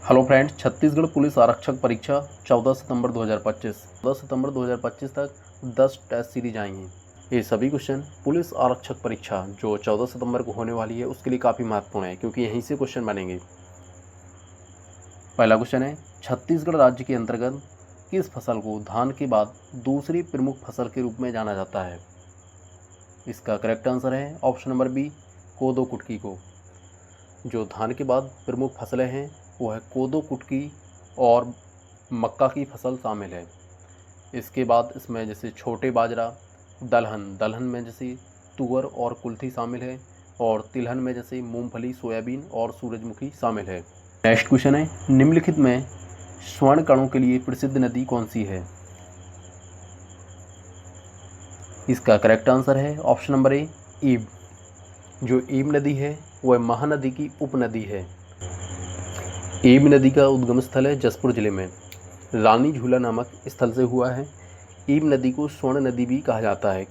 Hello friends, Chhattisgarh police आरक्षक परीक्षा 14 सितंबर 2025 तक 10 टेस्ट सीरीज आई हैं। ये सभी क्वेश्चन पुलिस आरक्षक परीक्षा जो 14 सितंबर को होने वाली है उसके लिए काफ़ी महत्वपूर्ण है, क्योंकि यहीं से क्वेश्चन बनेंगे। पहला क्वेश्चन है, छत्तीसगढ़ राज्य के अंतर्गत किस फसल को धान के बाद दूसरी प्रमुख फसल के रूप में जाना जाता है? इसका करेक्ट आंसर है ऑप्शन नंबर बी, कोदो कुटकी को। जो धान के बाद प्रमुख फसलें हैं वो है कोदो कुटकी और मक्का की फसल शामिल है। इसके बाद इसमें जैसे छोटे बाजरा, दलहन में जैसे तुअर और कुल्थी शामिल है, और तिलहन में जैसे मूंगफली, सोयाबीन और सूरजमुखी शामिल है। नेक्स्ट क्वेश्चन है, निम्नलिखित में स्वर्ण कणों के लिए प्रसिद्ध नदी कौन सी है? इसका करेक्ट आंसर है ऑप्शन नंबर ए, ईब। जो ईब नदी है वह महानदी की उपनदी है। ईब नदी का उद्गम स्थल है जसपुर जिले में, रानी झूला नामक स्थल से हुआ है। ईब नदी को स्वर्ण नदी भी कहा जाता है,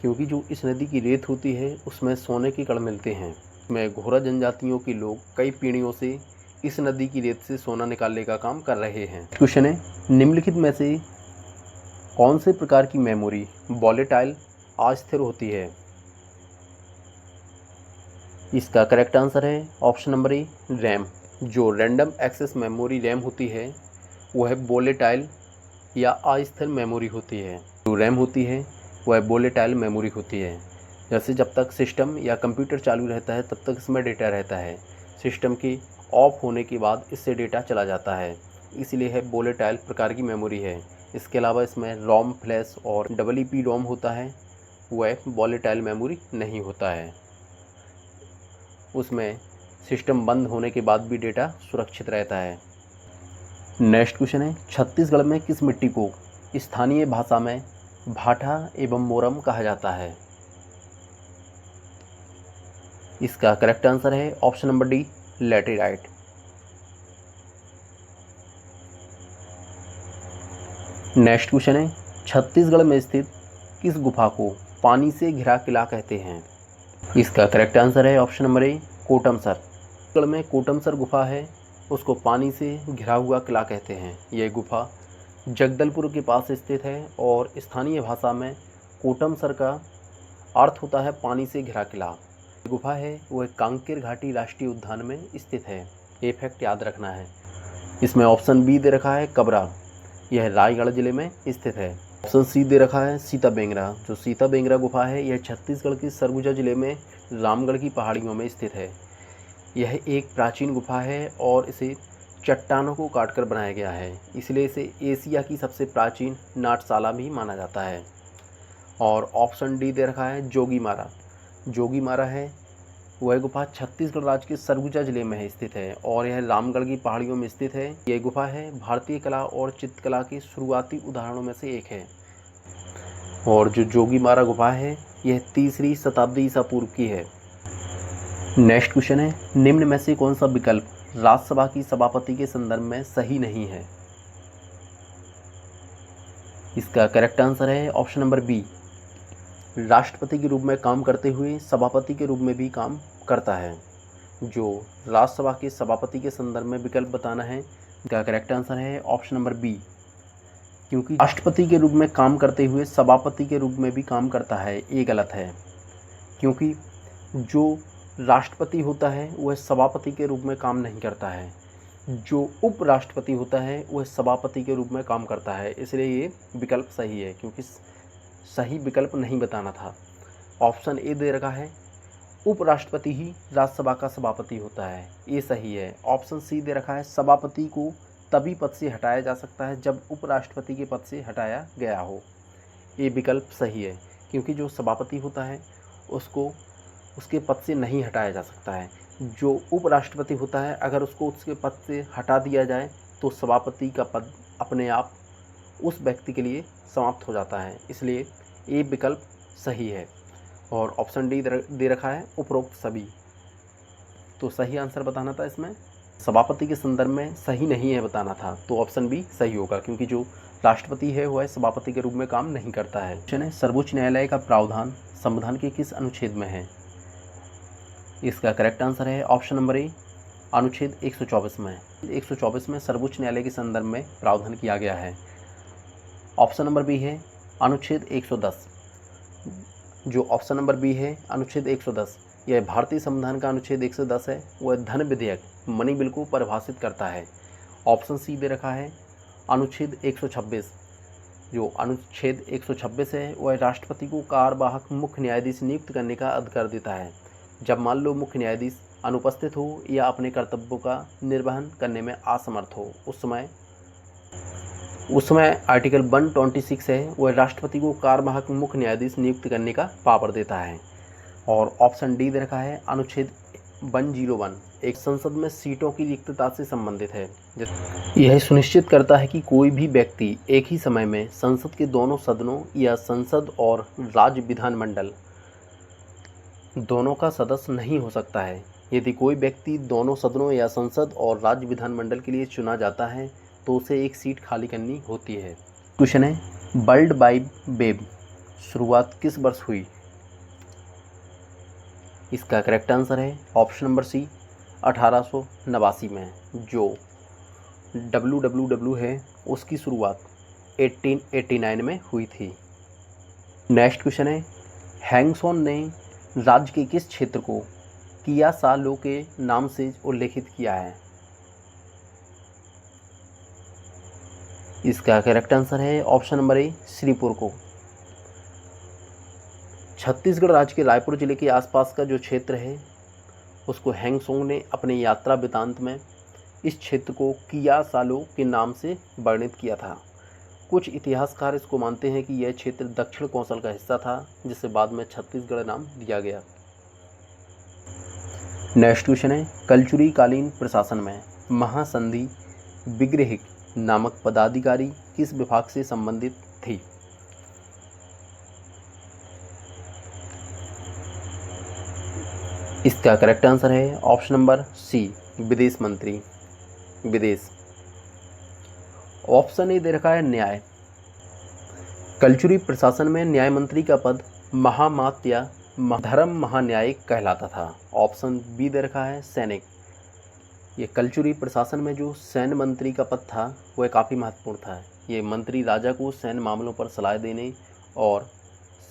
क्योंकि जो इस नदी की रेत होती है उसमें सोने के कण मिलते हैं। इसमें घोरा जनजातियों के लोग कई पीढ़ियों से इस नदी की रेत से सोना निकालने का काम कर रहे हैं। क्वेश्चन है, निम्नलिखित में से कौन से प्रकार की मेमोरी वॉलेटाइल अस्थिर होती है? इसका करेक्ट आंसर है ऑप्शन नंबर ए, रैम। जो रैंडम एक्सेस मेमोरी रैम होती है वह वोलेटाइल या अस्थिर मेमोरी होती है। जो रैम होती है वह वोलेटाइल मेमोरी होती है। जैसे जब तक सिस्टम या कंप्यूटर चालू रहता है तब तक इसमें डेटा रहता है, सिस्टम के ऑफ होने के बाद इससे डेटा चला जाता है, इसलिए है वोलेटाइल प्रकार की मेमोरी है। इसके अलावा इसमें रोम, फ्लैश और EEPROM होता है, वह वोलेटाइल मेमोरी नहीं होता है। उसमें सिस्टम बंद होने के बाद भी डेटा सुरक्षित रहता है। नेक्स्ट क्वेश्चन है, छत्तीसगढ़ में किस मिट्टी को स्थानीय भाषा में भाठा एवं मोरम कहा जाता है? इसका करेक्ट आंसर है option number D, laterite. Next question है, छत्तीसगढ़ में स्थित किस गुफा को पानी से घिरा किला कहते हैं? इसका करेक्ट आंसर है ऑप्शन नंबर ए, कोटमसर। छत्तीसगढ़ में कोटमसर गुफा है, उसको पानी से घिरा हुआ किला कहते हैं। यह गुफा जगदलपुर के पास स्थित है और स्थानीय भाषा में कोटमसर का अर्थ होता है पानी से घिरा किला। गुफा है वह कांकेर घाटी राष्ट्रीय उद्यान में स्थित है। ये फैक्ट याद रखना है। इसमें ऑप्शन बी दे रखा है कबरा, यह रायगढ़ जिले में स्थित है। ऑप्शन सी दे रखा है सीता बेंगरा। जो सीता बेंगरा गुफा है यह छत्तीसगढ़ के सरगुजा जिले में रामगढ़ की पहाड़ियों में स्थित है। यह एक प्राचीन गुफा है और इसे चट्टानों को काटकर बनाया गया है, इसलिए इसे एशिया की सबसे प्राचीन नाट्यशाला भी माना जाता है। और ऑप्शन डी दे रखा है जोगीमारा। जोगीमारा है वह गुफा छत्तीसगढ़ राज्य के सरगुजा जिले में स्थित है और यह रामगढ़ की पहाड़ियों में स्थित है। यह गुफा है भारतीय कला और चित्रकला के शुरुआती उदाहरणों में से एक है। और जो जोगीमारा गुफा है यह 3री शताब्दी ईसा पूर्व की है। नेक्स्ट क्वेश्चन है, निम्न में से कौन सा विकल्प राज्यसभा की सभापति के संदर्भ में सही नहीं है? इसका करेक्ट आंसर है ऑप्शन नंबर बी, राष्ट्रपति के रूप में काम करते हुए सभापति के रूप में भी काम करता है। जो राज्यसभा के सभापति के संदर्भ में विकल्प बताना है, इसका करेक्ट आंसर है ऑप्शन नंबर बी, क्योंकि राष्ट्रपति के रूप में काम करते हुए सभापति के रूप में भी काम करता है, ये गलत है। क्योंकि जो राष्ट्रपति होता है वह सभापति के रूप में काम नहीं करता है, जो उपराष्ट्रपति होता है वह सभापति के रूप में काम करता है, इसलिए ये विकल्प सही है, क्योंकि सही विकल्प नहीं बताना था। ऑप्शन ए दे रखा है उपराष्ट्रपति ही राज्यसभा का सभापति होता है, ये सही है। ऑप्शन सी दे रखा है सभापति को तभी पद से हटाया जा सकता है जब उपराष्ट्रपति के पद से हटाया गया हो, ये विकल्प सही है, क्योंकि जो सभापति होता है उसको उसके पद से नहीं हटाया जा सकता है। जो उपराष्ट्रपति होता है अगर उसको उसके पद से हटा दिया जाए तो सभापति का पद अपने आप उस व्यक्ति के लिए समाप्त हो जाता है, इसलिए ये विकल्प सही है। और ऑप्शन डी दे रखा है उपरोक्त सभी, तो सही आंसर बताना था। इसमें सभापति के संदर्भ में सही नहीं है बताना था, तो ऑप्शन बी सही होगा, क्योंकि जो राष्ट्रपति है वह सभापति के रूप में काम नहीं करता है। सर्वोच्च न्यायालय का प्रावधान संविधान के किस अनुच्छेद में है? इसका करेक्ट आंसर है ऑप्शन नंबर ए, अनुच्छेद 124 में। 124 में सर्वोच्च न्यायालय के संदर्भ में प्रावधान किया गया है। ऑप्शन नंबर बी है अनुच्छेद 110। जो ऑप्शन नंबर बी है अनुच्छेद 110, यह भारतीय संविधान का अनुच्छेद 110 है। वह धन विधेयक मनी बिल को परिभाषित करता है। ऑप्शन सी दे रखा है अनुच्छेद 126। जो अनुच्छेद 126 है वह राष्ट्रपति को कार्यवाहक मुख्य न्यायाधीश नियुक्त करने का अधिकार देता है जब मान लो मुख्य न्यायाधीश अनुपस्थित हो या अपने कर्तव्यों का निर्वहन करने में असमर्थ हो। उस समय आर्टिकल 126 है वह राष्ट्रपति को कार्यवाहक मुख्य न्यायाधीश नियुक्त करने का पावर देता है। और ऑप्शन डी दे रखा है अनुच्छेद 101 एक संसद में सीटों की रिक्तता से संबंधित है। यह सुनिश्चित करता है कि कोई भी व्यक्ति एक ही समय में संसद के दोनों सदनों या संसद और राज्य विधानमंडल दोनों का सदस्य नहीं हो सकता है। यदि कोई व्यक्ति दोनों सदनों या संसद और राज्य विधानमंडल के लिए चुना जाता है तो उसे एक सीट खाली करनी होती है। क्वेश्चन है, वर्ल्ड वाइड वेब शुरुआत किस वर्ष हुई? इसका करेक्ट आंसर है ऑप्शन नंबर सी 1889 में। जो www है उसकी शुरुआत 1889 में हुई थी। नेक्स्ट क्वेश्चन है, हैंगसॉन ने राज्य के किस क्षेत्र को कियासालो के नाम से उल्लेखित किया है? इसका करेक्ट आंसर है ऑप्शन नंबर ए श्रीपुर को। छत्तीसगढ़ राज्य के रायपुर जिले के आसपास का जो क्षेत्र है उसको हैंगसॉन्ग ने अपने यात्रा वृत्तांत में इस क्षेत्र को कियासालो के नाम से वर्णित किया था। कुछ इतिहासकार इसको मानते हैं कि यह क्षेत्र दक्षिण कौशल का हिस्सा था जिसे बाद में छत्तीसगढ़ नाम दिया गया। नेक्स्ट क्वेश्चन है, कलचुरी कालीन प्रशासन में महासंधि विग्रहिक नामक पदाधिकारी किस विभाग से संबंधित थी? इसका करेक्ट आंसर है ऑप्शन नंबर सी विदेश मंत्री, विदेश। ऑप्शन ए दे रखा है न्याय। कलचुरी प्रशासन में न्याय मंत्री का पद महामात्य या धर्म महान्यायिक कहलाता था। ऑप्शन बी दे रखा है सैनिक। ये कलचुरी प्रशासन में जो सैन्य मंत्री का पद था वह काफ़ी महत्वपूर्ण था। ये मंत्री राजा को सैन्य मामलों पर सलाह देने और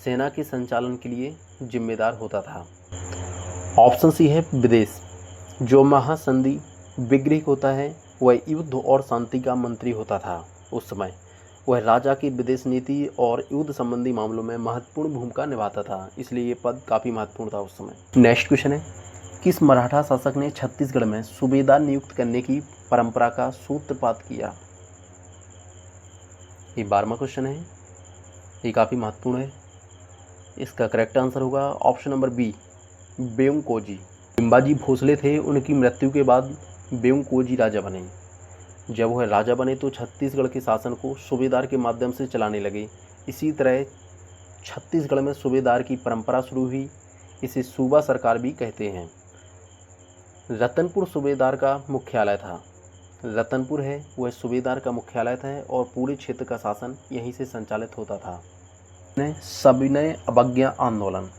सेना के संचालन के लिए जिम्मेदार होता था। ऑप्शन सी है विदेश। जो महासंधि विग्रहिक होता है वह युद्ध और शांति का मंत्री होता था। उस समय वह राजा की विदेश नीति और युद्ध संबंधी मामलों में महत्वपूर्ण भूमिका निभाता था, इसलिए ये पद काफ़ी महत्वपूर्ण था उस समय। नेक्स्ट क्वेश्चन है, किस मराठा शासक ने छत्तीसगढ़ में सूबेदार नियुक्त करने की परंपरा का सूत्रपात किया? ये 12वां क्वेश्चन है, ये काफ़ी महत्वपूर्ण है। इसका करेक्ट आंसर होगा ऑप्शन नंबर बी बेउंकोजी। बिम्बाजी भोसले थे, उनकी मृत्यु के बाद बेउंकोजी राजा बने। जब वह राजा बने तो छत्तीसगढ़ के शासन को सूबेदार के माध्यम से चलाने लगे। इसी तरह छत्तीसगढ़ में सूबेदार की परंपरा शुरू हुई। इसे सूबा सरकार भी कहते हैं। रतनपुर सूबेदार का मुख्यालय था। रतनपुर है वह सूबेदार का मुख्यालय था और पूरे क्षेत्र का शासन यहीं से संचालित होता था। सविनय अवज्ञा आंदोलन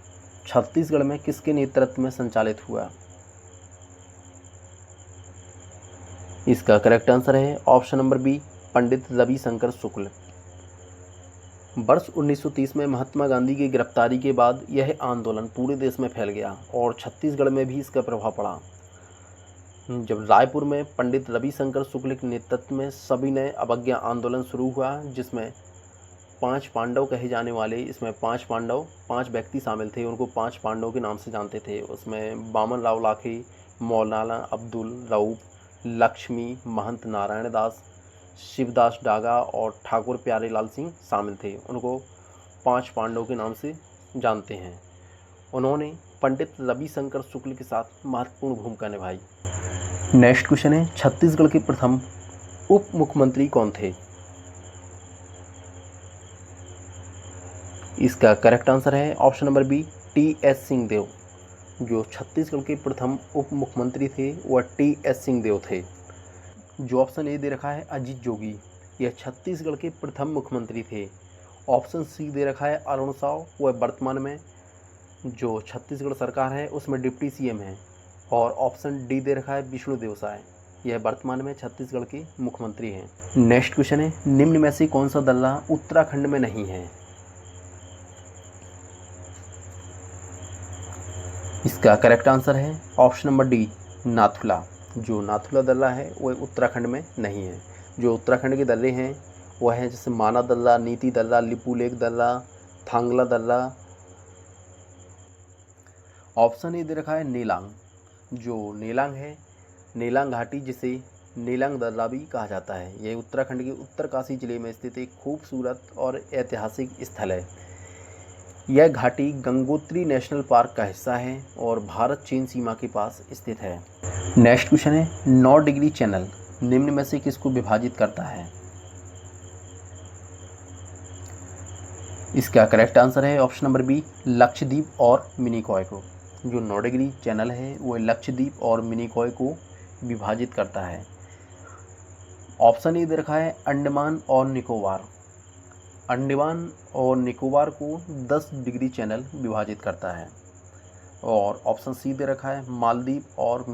छत्तीसगढ़ में किसके नेतृत्व में संचालित हुआ? इसका करेक्ट आंसर है option number B Pandit Ravishankar Shukla. वर्ष 1930 में महात्मा गांधी की गिरफ्तारी के बाद यह आंदोलन पूरे देश में फैल गया और छत्तीसगढ़ में भी इसका प्रभाव पड़ा। जब रायपुर में पंडित रविशंकर शुक्ल के नेतृत्व में सविनय अवज्ञा आंदोलन शुरू हुआ, जिसमें 5 पांडव कहे जाने वाले, इसमें 5 पांडव 5 व्यक्ति शामिल थे, उनको 5 पांडवों के नाम से जानते थे। उसमें बामन राव लाखे, मौलाना अब्दुल रऊफ, लक्ष्मी महंत नारायण दास, शिवदास डागा और ठाकुर प्यारेलाल सिंह शामिल थे। उनको 5 पांडवों के नाम से जानते हैं। उन्होंने पंडित रविशंकर शुक्ल के साथ महत्वपूर्ण भूमिका निभाई। नेक्स्ट क्वेश्चन है, छत्तीसगढ़ के प्रथम उप मुख्यमंत्री कौन थे? इसका करेक्ट आंसर है option number B T S. Singh Deo. जो छत्तीसगढ़ के प्रथम उप मुख्यमंत्री थे वह टी.एस. सिंहदेव थे। जो ऑप्शन ए दे रखा है अजीत जोगी, यह छत्तीसगढ़ के प्रथम मुख्यमंत्री थे। ऑप्शन सी दे रखा है अरुण साव, वह वर्तमान में जो छत्तीसगढ़ सरकार है उसमें डिप्टी सीएम है। और ऑप्शन डी दे रखा है विष्णु देव साय, यह वर्तमान में छत्तीसगढ़ के मुख्यमंत्री हैं। नेक्स्ट क्वेश्चन है, निम्न में से कौन सा दल्ला उत्तराखंड में नहीं है? इसका करेक्ट आंसर है ऑप्शन नंबर डी नाथुला। जो नाथुला दल्ला है वह उत्तराखंड में नहीं है। जो उत्तराखंड के दल्ले हैं वह हैं जैसे माना दल्ला, नीति दल्ला, लिपुलेख दल्ला, थांगला दल्ला। ऑप्शन ए दे रखा है नेलांग। जो नेलांग है, नेलांग घाटी जिसे नेलांग दल्ला भी कहा जाता है, यह उत्तराखंड के उत्तरकाशी जिले में स्थित एक खूबसूरत और ऐतिहासिक स्थल है। यह घाटी गंगोत्री नेशनल पार्क का हिस्सा है और भारत चीन सीमा के पास स्थित है। नेक्स्ट क्वेश्चन है, 9 डिग्री चैनल निम्न में से किसको विभाजित करता है? इसका करेक्ट आंसर है ऑप्शन नंबर बी लक्षद्वीप और मिनिकॉय को। जो 9 डिग्री चैनल है वह लक्षद्वीप और मिनिकॉय को विभाजित करता है। ऑप्शन ए दे रखा है अंडमान और निकोबार। अंडमान और निकोबार को 10 डिग्री चैनल विभाजित करता है। और ऑप्शन सी दे रखा है मालदीव और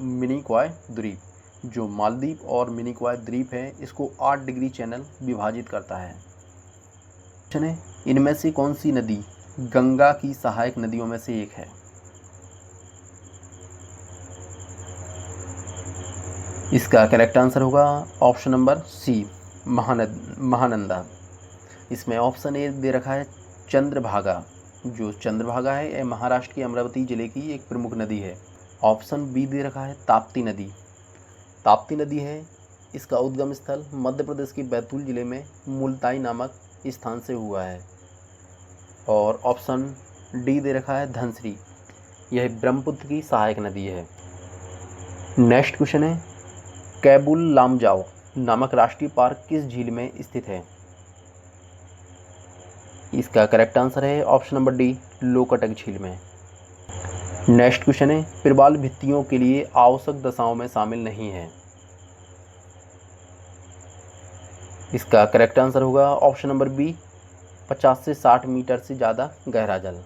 मिनिकॉय द्वीप। जो मालदीव और मिनिकॉय द्वीप है इसको 8 डिग्री चैनल विभाजित करता है। क्वेश्चन है, इनमें से कौन सी नदी गंगा की सहायक नदियों में से एक है? इसका करेक्ट आंसर होगा ऑप्शन नंबर सी महानंदा। इसमें ऑप्शन ए दे रखा है चंद्रभागा। जो चंद्रभागा है यह महाराष्ट्र के अमरावती जिले की एक प्रमुख नदी है। ऑप्शन बी दे रखा है ताप्ती नदी। ताप्ती नदी है, इसका उद्गम स्थल मध्य प्रदेश के बैतूल जिले में मुल्ताई नामक स्थान से हुआ है। और ऑप्शन डी दे रखा है धनश्री, यह ब्रह्मपुत्र की सहायक नदी है। नेक्स्ट क्वेश्चन है, कैबुल लामजाओ नामक राष्ट्रीय पार्क किस झील में स्थित है? इसका करेक्ट आंसर है ऑप्शन नंबर डी लोकटक झील में। नेक्स्ट क्वेश्चन है, प्रवाल भित्तियों के लिए आवश्यक दशाओं में शामिल नहीं है। इसका करेक्ट आंसर होगा ऑप्शन नंबर बी 50 से 60 मीटर से ज़्यादा गहरा जल।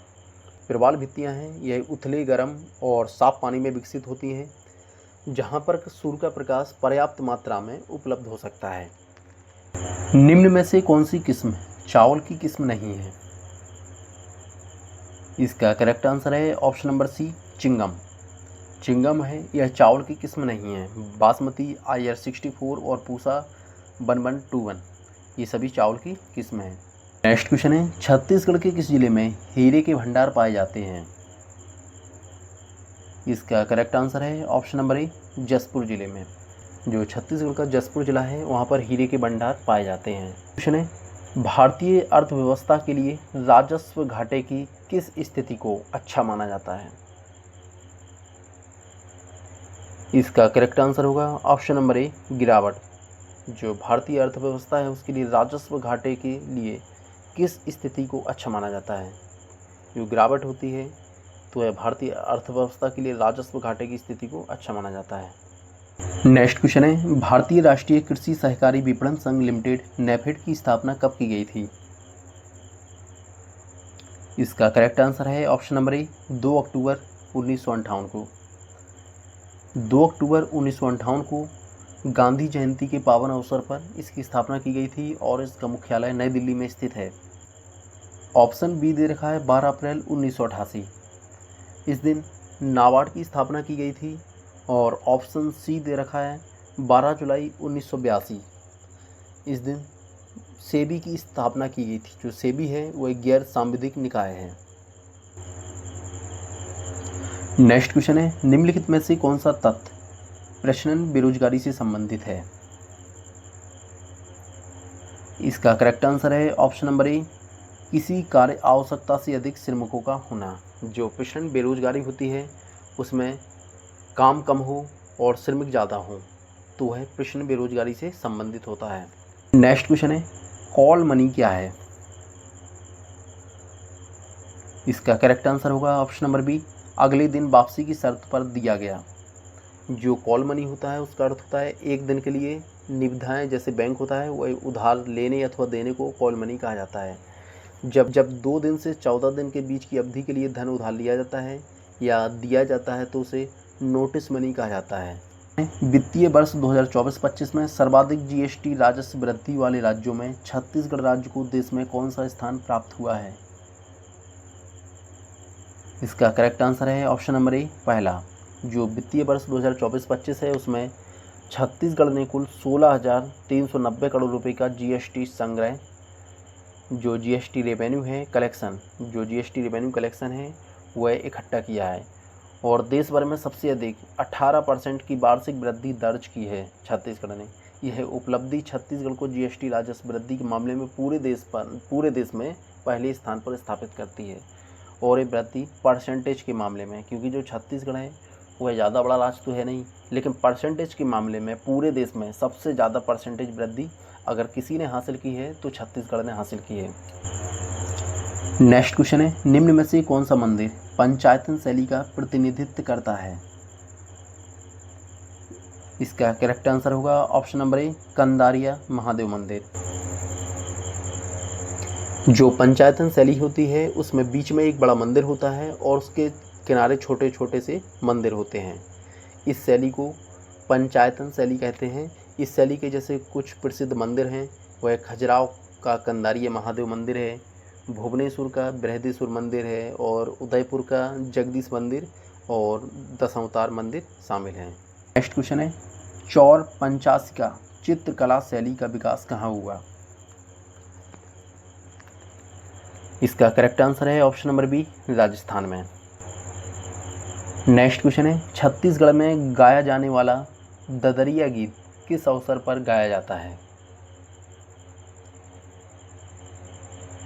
प्रवाल भित्तियाँ हैं यह उथले, गर्म और साफ पानी में विकसित होती हैं जहाँ पर सूर्य का प्रकाश पर्याप्त मात्रा में उपलब्ध हो सकता है। निम्न में से कौन सी किस्म चावल की किस्म नहीं है? इसका करेक्ट आंसर है ऑप्शन नंबर सी चिंगम। चिंगम है यह चावल की किस्म नहीं है। बासमती, IR 64 और पूसा 1121 ये सभी चावल की किस्म हैं। नेक्स्ट क्वेश्चन है, छत्तीसगढ़ के किस जिले में हीरे के भंडार पाए जाते हैं? इसका करेक्ट आंसर है ऑप्शन नंबर ए जसपुर जिले में। जो छत्तीसगढ़ का जसपुर जिला है वहाँ पर हीरे के भंडार पाए जाते हैं। क्वेश्चन है, भारतीय अर्थव्यवस्था के लिए राजस्व घाटे की किस स्थिति को अच्छा माना जाता है? इसका करेक्ट आंसर होगा ऑप्शन नंबर ए गिरावट। जो भारतीय अर्थव्यवस्था है उसके लिए राजस्व घाटे के लिए किस स्थिति को अच्छा माना जाता है? जो गिरावट होती है तो यह भारतीय अर्थव्यवस्था के लिए राजस्व घाटे की स्थिति को अच्छा माना जाता है। नेक्स्ट क्वेश्चन है, भारतीय राष्ट्रीय कृषि सहकारी विपणन संघ लिमिटेड नेफेड की स्थापना कब की गई थी? इसका करेक्ट आंसर है ऑप्शन नंबर ए 2 अक्टूबर 1958 को। 2 अक्टूबर 1958 को गांधी जयंती के पावन अवसर पर इसकी स्थापना की गई थी और इसका मुख्यालय नई दिल्ली में स्थित है। ऑप्शन बी दे रखा है 12 अप्रैल 1988, इस दिन नाबार्ड की स्थापना की गई थी। और ऑप्शन सी दे रखा है 12 जुलाई 1982, इस दिन सेबी की स्थापना की गई थी। जो सेबी है वह एक गैर सांविधिक निकाय है। नेक्स्ट क्वेश्चन है, निम्नलिखित में से कौन सा तथ्य प्रश्नन बेरोजगारी से संबंधित है? इसका करेक्ट आंसर है ऑप्शन नंबर ए किसी कार्य आवश्यकता से अधिक श्रमिकों का होना। जो प्रश्नन बेरोजगारी होती है उसमें काम कम हो और श्रमिक ज़्यादा हो तो वह प्रश्न बेरोजगारी से संबंधित होता है। नेक्स्ट क्वेश्चन है, कॉल मनी क्या है? इसका करेक्ट आंसर होगा ऑप्शन नंबर बी अगले दिन वापसी की शर्त पर दिया गया। जो कॉल मनी होता है उसका अर्थ होता है एक दिन के लिए निविदाएं, जैसे बैंक होता है वह उधार लेने अथवा देने को कॉल मनी कहा जाता है। जब 2 दिन से 14 दिन के बीच की अवधि के लिए धन उधार लिया जाता है या दिया जाता है तो उसे नोटिस मनी कहा जाता है। वित्तीय वर्ष 2024-25 में सर्वाधिक जीएसटी राजस्व वृद्धि वाले राज्यों में छत्तीसगढ़ राज्य को देश में कौन सा स्थान प्राप्त हुआ है? इसका करेक्ट आंसर है ऑप्शन नंबर ए पहला। जो वित्तीय वर्ष 2024-25 है उसमें छत्तीसगढ़ ने कुल 16,390 करोड़ रुपए का जीएसटी संग्रह, जो जीएसटी रेवेन्यू है कलेक्शन है वह इकट्ठा किया है और देश भर में सबसे अधिक 18% की वार्षिक वृद्धि दर्ज की है छत्तीसगढ़ ने। यह उपलब्धि छत्तीसगढ़ को जीएसटी राजस्व वृद्धि के मामले में पूरे देश में पहले स्थान पर स्थापित करती है। और ये वृद्धि परसेंटेज के मामले में, क्योंकि जो छत्तीसगढ़ है वह ज़्यादा बड़ा राज्य तो है नहीं, लेकिन परसेंटेज के मामले में पूरे देश में सबसे ज़्यादा परसेंटेज वृद्धि अगर किसी ने हासिल की है तो छत्तीसगढ़ ने हासिल की है। नेक्स्ट क्वेश्चन है, निम्न में से कौन सा मंदिर पंचायतन शैली का प्रतिनिधित्व करता है? इसका करेक्ट आंसर होगा ऑप्शन नंबर ए कंदारिया महादेव मंदिर। जो पंचायतन शैली होती है उसमें बीच में एक बड़ा मंदिर होता है और उसके किनारे छोटे छोटे से मंदिर होते हैं। इस शैली को पंचायतन शैली कहते हैं। इस शैली के जैसे कुछ प्रसिद्ध मंदिर हैं, वह खजुराहो का कंदारिया महादेव मंदिर है, भुवनेश्वर का बृहदेश्वर मंदिर है और उदयपुर का जगदीश मंदिर और दशावतार मंदिर शामिल हैं। नेक्स्ट क्वेश्चन है, चौर पंचासिका चित्रकला शैली का विकास कहाँ हुआ? इसका करेक्ट आंसर है ऑप्शन नंबर बी राजस्थान में। नेक्स्ट क्वेश्चन है, छत्तीसगढ़ में गाया जाने वाला ददरिया गीत किस अवसर पर गाया जाता है?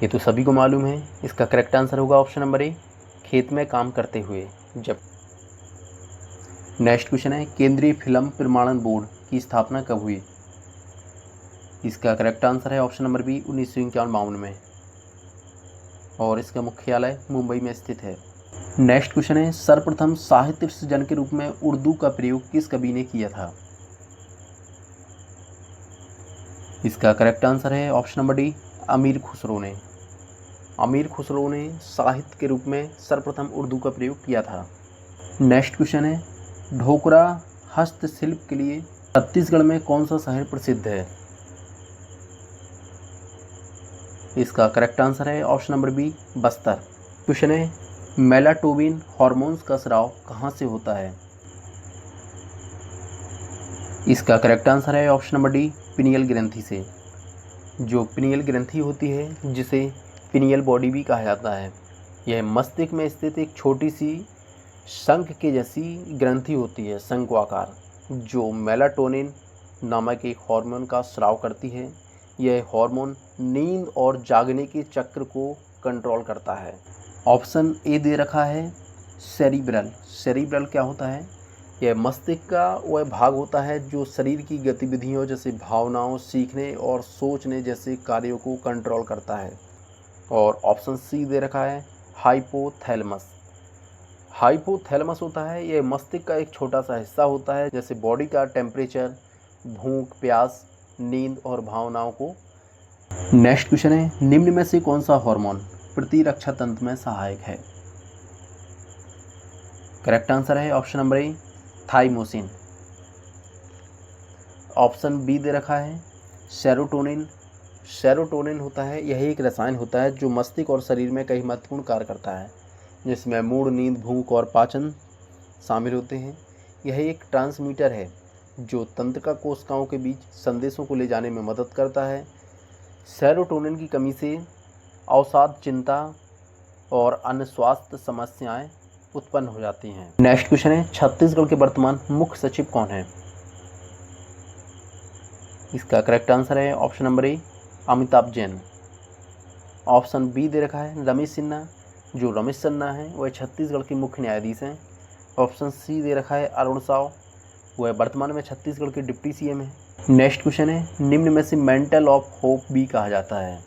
ये तो सभी को मालूम है। इसका करेक्ट आंसर होगा ऑप्शन नंबर ए खेत में काम करते हुए जब। नेक्स्ट क्वेश्चन है, केंद्रीय फिल्म प्रमाणन बोर्ड की स्थापना कब हुई? इसका करेक्ट आंसर है ऑप्शन नंबर बी 1951 में और इसका मुख्यालय मुंबई में स्थित है। नेक्स्ट क्वेश्चन है, सर्वप्रथम साहित्य सृजन के रूप में उर्दू का प्रयोग किस कवि ने किया था? इसका करेक्ट आंसर है ऑप्शन नंबर डी अमीर खुसरो ने। अमीर खुसरो ने साहित्य के रूप में सर्वप्रथम उर्दू का प्रयोग किया था। नेक्स्ट क्वेश्चन है, ढोकरा हस्तशिल्प के लिए छत्तीसगढ़ में कौन सा शहर प्रसिद्ध है? इसका करेक्ट आंसर है option number B Bastar. Question है, मेलाटोनिन हार्मोन्स का स्राव कहाँ से होता है? इसका करेक्ट आंसर है ऑप्शन नंबर डी पिनियल ग्रंथि से। जो पिनियल ग्रंथि होती है जिसे पिनियल बॉडी भी कहा जाता है, यह मस्तिष्क में स्थित एक छोटी सी शंख के जैसी ग्रंथि होती है, शंक्वाकार, जो मेलाटोनिन नामक एक हार्मोन का स्राव करती है। यह हार्मोन नींद और जागने के चक्र को कंट्रोल करता है। ऑप्शन ए दे रखा है सेरिब्रल। सेरिब्रल क्या होता है? यह मस्तिष्क का वह भाग होता है जो शरीर की गतिविधियों जैसे भावनाओं, सीखने और सोचने जैसे कार्यों को कंट्रोल करता है। और ऑप्शन सी दे रखा है हाइपोथैलेमस। हाइपोथैलेमस होता है, यह मस्तिष्क का एक छोटा सा हिस्सा होता है जैसे बॉडी का टेम्परेचर, भूख, प्यास, नींद और भावनाओं को। नेक्स्ट क्वेश्चन है, निम्न में से कौन सा हार्मोन प्रतिरक्षा तंत्र में सहायक है? करेक्ट आंसर है option number A thymosin. Option B दे रखा है सेरोटोनिन। सेरोटोनिन होता है, यह एक रसायन होता है जो मस्तिष्क और शरीर में कई महत्वपूर्ण कार्य करता है, जिसमें मूड, नींद, भूख और पाचन शामिल होते हैं। यह एक ट्रांसमीटर है जो तंत्रिका कोशिकाओं के बीच संदेशों को ले जाने में मदद करता है। सेरोटोनिन की कमी से अवसाद, चिंता और अन्य स्वास्थ्य समस्याएं उत्पन्न हो जाती हैं। नेक्स्ट क्वेश्चन है, छत्तीसगढ़ के वर्तमान मुख्य सचिव कौन है? इसका करेक्ट आंसर है option number A Amitabh Jain. Option B दे रखा है रमेश सिन्हा। जो रमेश सिन्हा है वह छत्तीसगढ़ के मुख्य न्यायाधीश हैं। ऑप्शन सी दे रखा है अरुण साव, वह वर्तमान में छत्तीसगढ़ के डिप्टी सीएम है। नेक्स्ट क्वेश्चन है, निम्न में से मेंटल ऑफ होप भी कहा जाता है?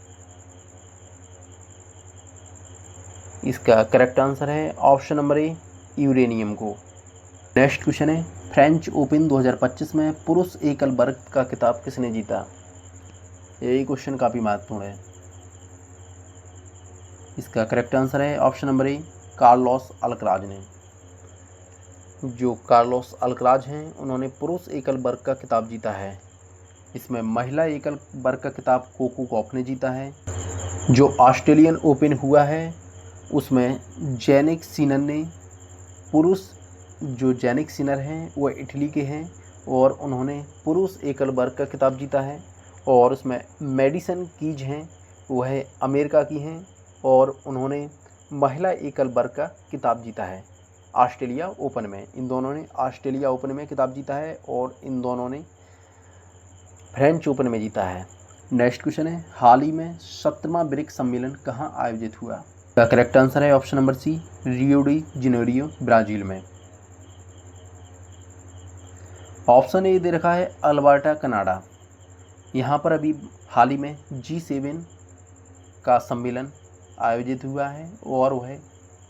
इसका करेक्ट आंसर है ऑप्शन नंबर ए यूरेनियम को। नेक्स्ट क्वेश्चन है, फ्रेंच ओपन 2025 में पुरुष एकल वर्ग का खिताब किसने जीता? यही क्वेश्चन काफ़ी महत्वपूर्ण है। इसका करेक्ट आंसर है ऑप्शन नंबर ए कार्लोस अल्कराज ने। जो कार्लोस अल्कराज हैं उन्होंने पुरुष एकल वर्ग का खिताब जीता है। इसमें महिला एकल वर्ग का खिताब कोको गॉफ ने जीता है। जो ऑस्ट्रेलियन ओपन हुआ है उसमें जैनिक सिनर ने, पुरुष जो जैनिक सिनर हैं वह इटली के हैं और उन्होंने पुरुष एकल वर्ग का खिताब जीता है। और उसमें मेडिसन कीज हैं, वह अमेरिका की हैं और उन्होंने महिला एकल वर्ग का खिताब जीता है ऑस्ट्रेलिया ओपन में। इन दोनों ने ऑस्ट्रेलिया ओपन में खिताब जीता है और इन दोनों ने फ्रेंच ओपन में जीता है। नेक्स्ट क्वेश्चन है, हाल ही में 17वां ब्रिक्स सम्मेलन कहाँ आयोजित हुआ? का करेक्ट आंसर है option number C, Rio de Janeiro, Brazil में। ऑप्शन ए दे रखा है अल्बर्टा, कनाडा। यहाँ पर अभी हाल ही में G7 का सम्मेलन आयोजित हुआ है और वह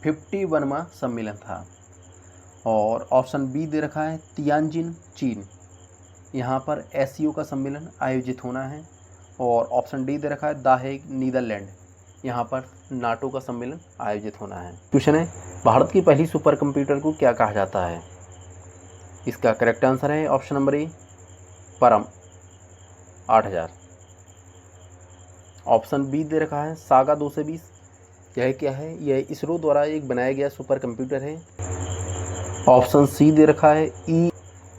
51वां सम्मेलन था। और ऑप्शन बी दे रखा है तियानजिन, चीन। यहाँ पर SCO का सम्मेलन आयोजित होना है। और ऑप्शन डी दे रखा है द हेग, नीदरलैंड। यहाँ पर नाटो का सम्मेलन आयोजित होना है। क्वेश्चन है, भारत की पहली सुपर कंप्यूटर को क्या कहा जाता है? इसका करेक्ट आंसर है ऑप्शन नंबर ए, परम 8000। ऑप्शन बी दे रखा है सागा 220। यह क्या है? यह इसरो द्वारा एक बनाया गया सुपर कंप्यूटर है। ऑप्शन सी दे रखा है ई,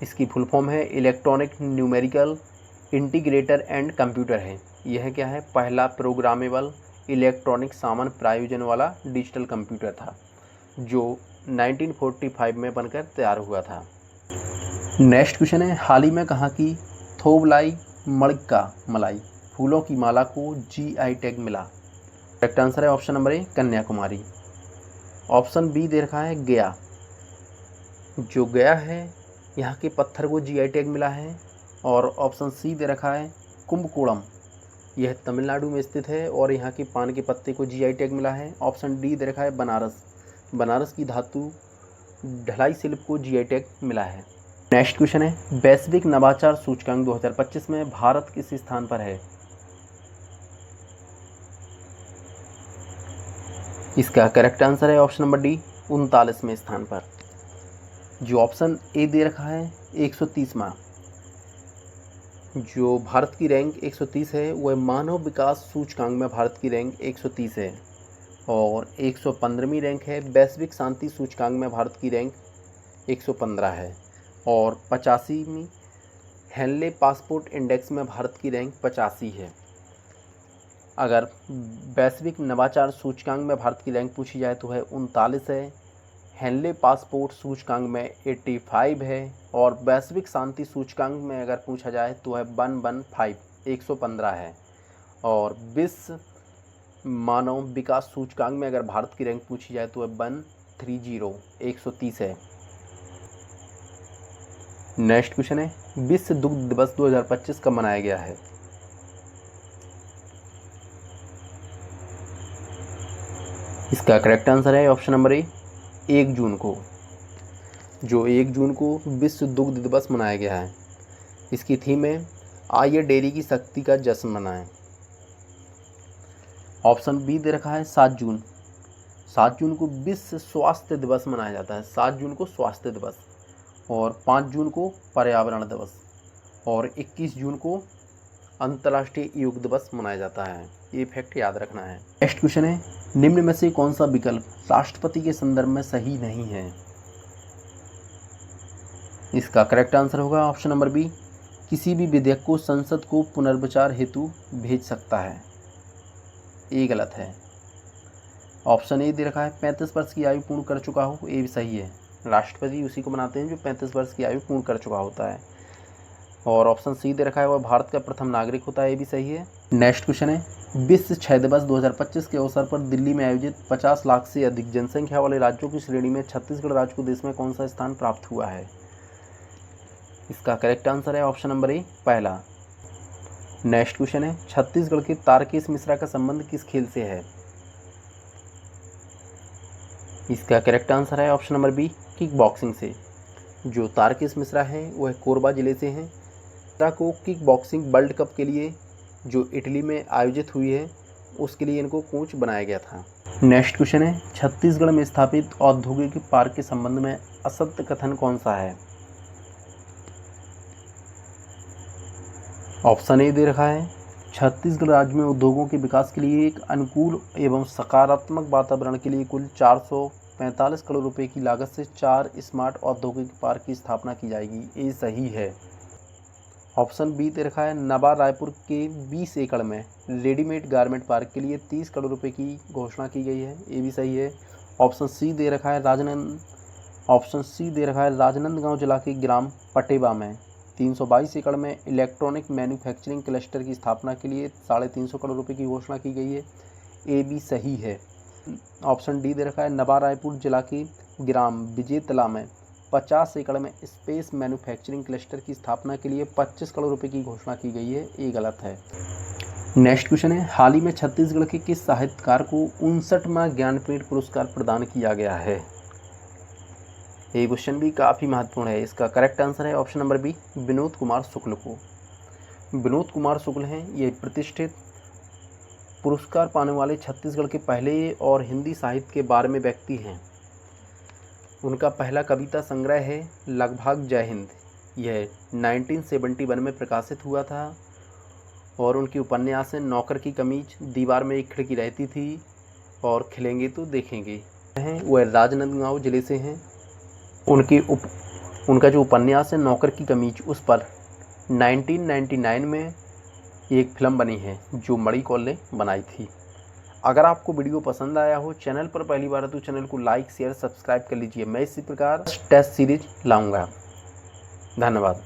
इसकी फुल फॉर्म है electronic numerical integrator and computer है। यह क्या है? पहला प्रोग्रामेबल इलेक्ट्रॉनिक सामान प्रायोजन वाला डिजिटल कंप्यूटर था जो 1945 में बनकर तैयार हुआ था। नेक्स्ट क्वेश्चन है, हाल ही में कहाँ की थोबलाई मड़का मलाई फूलों की माला को GI टैग मिला? करेक्ट आंसर है option number A, Kanyakumari. Option B दे रखा है गया। जो गया है यहाँ के पत्थर को GI टैग मिला है। और ऑप्शन सी दे रखा है कुंभकोणम। यह तमिलनाडु में स्थित है और यहाँ के पान के पत्ते को GI टैग मिला है। ऑप्शन डी दे रखा है बनारस। बनारस की धातु ढलाई शिल्प को GI टैग मिला है। नेक्स्ट क्वेश्चन है, वैश्विक नवाचार सूचकांक 2025 में भारत किस स्थान पर है? इसका करेक्ट आंसर है ऑप्शन नंबर डी, 39वें स्थान पर। जो ऑप्शन ए दे रखा है 130वां। जो भारत की रैंक 130 है वह मानव विकास सूचकांक में भारत की रैंक 130 है। और 115वीं रैंक है वैश्विक शांति सूचकांक में भारत की रैंक 115 है। और 85वीं हेनले पासपोर्ट इंडेक्स में भारत की रैंक 85 है। अगर वैश्विक नवाचार सूचकांक में भारत की रैंक पूछी जाए तो है 39 है। हेनले पासपोर्ट सूचकांक में 85 है। और वैश्विक शांति सूचकांक में अगर पूछा जाए तो है 115, 115 है। और विश्व मानव विकास सूचकांक में अगर भारत की रैंक पूछी जाए तो है 130, 130 है। नेक्स्ट क्वेश्चन है, विश्व दुग्ध दिवस 2025 कब मनाया गया है? इसका करेक्ट आंसर है ऑप्शन नंबर ए, 1 जून को। जो 1 जून को विश्व दुग्ध दिवस मनाया गया है। इसकी थीम है आइए डेयरी की शक्ति का जश्न मनाएं। ऑप्शन बी दे रखा है 7 जून। 7 जून को विश्व स्वास्थ्य दिवस मनाया जाता है। 7 जून को स्वास्थ्य दिवस। और 5 जून को पर्यावरण दिवस। और 21 जून को अंतर्राष्ट्रीय योग दिवस मनाया जाता है। ये फैक्ट याद रखना है। नेक्स्ट क्वेश्चन है, निम्न में से कौन सा विकल्प राष्ट्रपति के संदर्भ में सही नहीं है? इसका करेक्ट आंसर होगा ऑप्शन नंबर बी, किसी भी विधेयक को संसद को पुनर्विचार हेतु भेज सकता है। ये गलत है। ऑप्शन ए दे रखा है 35 वर्ष की आयु पूर्ण कर चुका हो। ये भी सही है। राष्ट्रपति उसी को बनाते हैं जो 35 वर्ष की आयु पूर्ण कर चुका होता है। और ऑप्शन सी दे रखा है वह भारत का प्रथम नागरिक होता है। ये भी सही है। नेक्स्ट क्वेश्चन है, विश्व क्षय दिवस 2025 के अवसर पर दिल्ली में आयोजित 50 लाख से अधिक जनसंख्या वाले राज्यों की श्रेणी में छत्तीसगढ़ राज्य को देश में कौन सा स्थान प्राप्त हुआ है? इसका करेक्ट आंसर है ऑप्शन नंबर ए, पहला। नेक्स्ट क्वेश्चन है, छत्तीसगढ़ के तारकेश मिश्रा का संबंध किस खेल से है? इसका करेक्ट आंसर है option number B, kick boxing से। जो तारकेश मिश्रा हैं वह कोरबा जिले से हैं। को किक बॉक्सिंग वर्ल्ड कप के लिए जो इटली में आयोजित हुई है उसके लिए इनको कोच बनाया गया था। नेक्स्ट क्वेश्चन है, छत्तीसगढ़ में स्थापित औद्योगिक पार्क के संबंध में असत्य कथन कौन सा है? ऑप्शन ए दे रखा है, छत्तीसगढ़ राज्य में उद्योगों के विकास के लिए एक अनुकूल एवं सकारात्मक वातावरण के लिए कुल 445 करोड़ रुपए की लागत से 4 स्मार्ट औद्योगिक पार्क की स्थापना की जाएगी। ये सही है। ऑप्शन बी दे रखा है, नवा रायपुर के 20 एकड़ में रेडीमेड गारमेंट पार्क के लिए 30 करोड़ रुपए की घोषणा की गई है। ये भी सही है। ऑप्शन सी दे रखा है, राजनांदगांव जिला के ग्राम पटेवा में 322 एकड़ में इलेक्ट्रॉनिक मैन्युफैक्चरिंग क्लस्टर की स्थापना के लिए 350 करोड़ रुपए की घोषणा की गई है। ये भी सही है। ऑप्शन डी दे रखा है, नवा रायपुर जिला के ग्राम विजेतला में 50 एकड़ में स्पेस मैन्युफैक्चरिंग क्लस्टर की स्थापना के लिए 25 करोड़ रुपए की घोषणा की गई है। ये गलत है। नेक्स्ट क्वेश्चन है, हाल ही में छत्तीसगढ़ के किस साहित्यकार को 59वां ज्ञानपीठ पुरस्कार प्रदान किया गया है? ये क्वेश्चन भी काफ़ी महत्वपूर्ण है। इसका करेक्ट आंसर है option number B, Vinod Kumar Shukla को। विनोद कुमार शुक्ल हैं, ये प्रतिष्ठित पुरस्कार पाने वाले छत्तीसगढ़ के पहले और हिंदी साहित्य के बारे में व्यक्ति हैं। उनका पहला कविता संग्रह है लगभग जय हिंद। यह 1971 में प्रकाशित हुआ था और उनकी उपन्यास है नौकर की कमीज, दीवार में एक खिड़की रहती थी और खिलेंगे तो देखेंगे। वह राजनांदगांव जिले से हैं। उनका जो उपन्यास है नौकर की कमीज, उस पर 1999 में एक फिल्म बनी है जो मणि कौल ने बनाई थी। अगर आपको वीडियो पसंद आया हो, चैनल पर पहली बार है तो चैनल को लाइक शेयर सब्सक्राइब कर लीजिए। मैं इसी प्रकार टेस्ट सीरीज लाऊंगा। धन्यवाद।